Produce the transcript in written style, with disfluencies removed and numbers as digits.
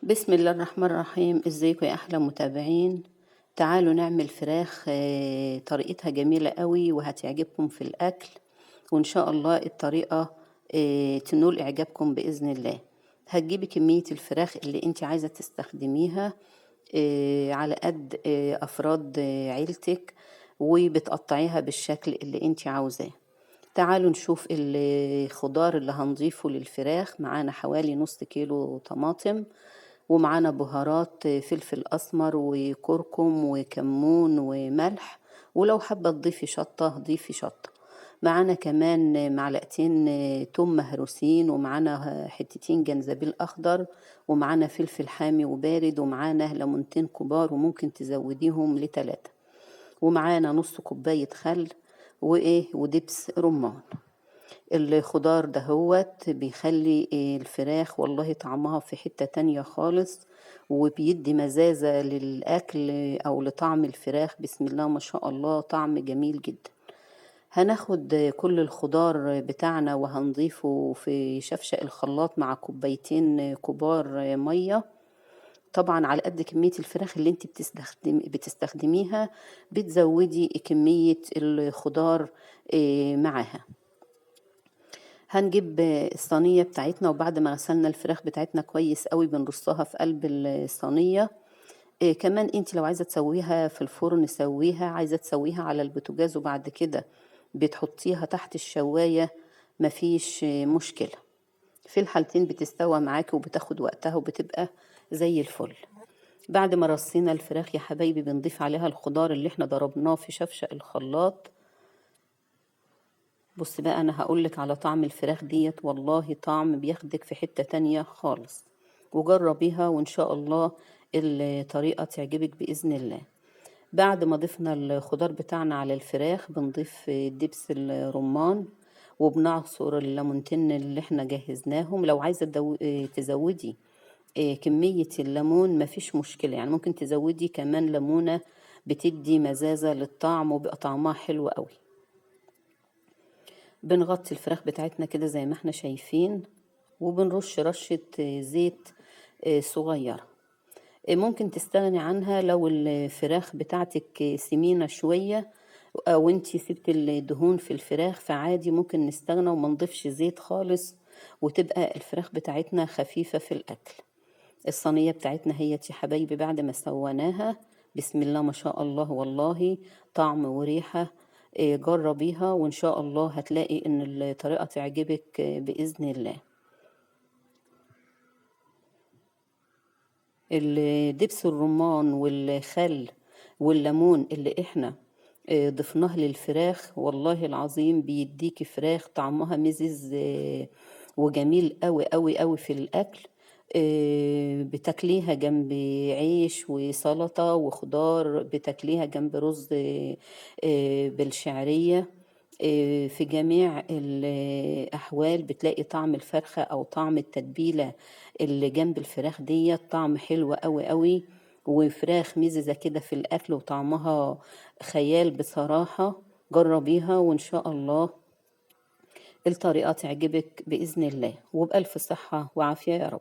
بسم الله الرحمن الرحيم. ازيكم يا احلى متابعين؟ تعالوا نعمل فراخ طريقتها جميلة قوي وهتعجبكم في الاكل، وان شاء الله الطريقة تنول اعجابكم باذن الله. هتجيبي كمية الفراخ اللي انت عايزة تستخدميها على قد افراد عيلتك، وبتقطعيها بالشكل اللي انت عاوزاه. تعالوا نشوف الخضار اللي هنضيفه للفراخ. معانا حوالي نص كيلو طماطم، ومعانا بهارات فلفل أسمر وكركم وكمون وملح، ولو حابة تضيفي شطة ضيفي شطة. معانا كمان معلقتين توم مهروسين، ومعانا حتتين جنزبيل أخضر، ومعانا فلفل حامي وبارد، ومعانا ليمونتين كبار وممكن تزوديهم ل3، ومعانا نص كوباية خل ودبس رمان. الخضار دهوت بيخلي الفراخ والله طعمها في حتة تانية خالص، وبيدي مزازة للأكل أو لطعم الفراخ. بسم الله ما شاء الله، طعم جميل جدا. هناخد كل الخضار بتاعنا وهنضيفه في شفشق الخلاط مع كوبايتين كبار مية. طبعا على قد كمية الفراخ اللي انت بتستخدميها بتزودي كمية الخضار معاها. هنجيب الصينية بتاعتنا، وبعد ما غسلنا الفراخ بتاعتنا كويس قوي بنرصها في قلب الصينية. كمان انت لو عايزة تسويها في الفرن سويها، عايزة تسويها على البوتاجاز وبعد كده بتحطيها تحت الشواية، مفيش مشكلة. في الحالتين بتستوى معاكي وبتاخد وقتها وبتبقى زي الفل. بعد ما رصينا الفراخ يا حبايبي بنضيف عليها الخضار اللي احنا ضربناه في شفشق الخلاط. بص بقى، انا هقولك على طعم الفراخ ديت، والله طعم بياخدك في حتة تانية خالص. وجربيها وان شاء الله الطريقة تعجبك بإذن الله. بعد ما ضفنا الخضار بتاعنا على الفراخ بنضيف دبس الرمان، وبنعصر الليمونتين اللي احنا جهزناهم. لو عايزة تزودي كمية الليمون مفيش مشكلة، يعني ممكن تزودي كمان ليمونة، بتدي مزازة للطعم وبقى طعمها حلو قوي. بنغطي الفراخ بتاعتنا كده زي ما احنا شايفين، وبنرش رشة زيت صغيرة. ممكن تستغني عنها لو الفراخ بتاعتك سمينة شوية، او انتي سبت الدهون في الفراخ، فعادي ممكن نستغنى وما نضيفش زيت خالص، وتبقى الفراخ بتاعتنا خفيفة في الأكل. الصينية بتاعتنا هي يا حبايبي بعد ما سويناها، بسم الله ما شاء الله، والله طعم وريحة. جربيها وإن شاء الله هتلاقي إن الطريقة تعجبك بإذن الله. الدبس الرمان والخل والليمون اللي احنا ضفناه للفراخ، والله العظيم بيديكي فراخ طعمها مزز وجميل قوي قوي قوي في الأكل. بتاكليها جنب عيش وسلطة وخضار، بتاكليها جنب رز بالشعرية. في جميع الأحوال بتلاقي طعم الفرخة أو طعم التتبيلة اللي جنب الفراخ دي طعم حلو قوي قوي، وفراخ مززة كده في الأكل وطعمها خيال بصراحة. جربيها وإن شاء الله الطريقة تعجبك بإذن الله، وبألف صحة وعافية يا رب.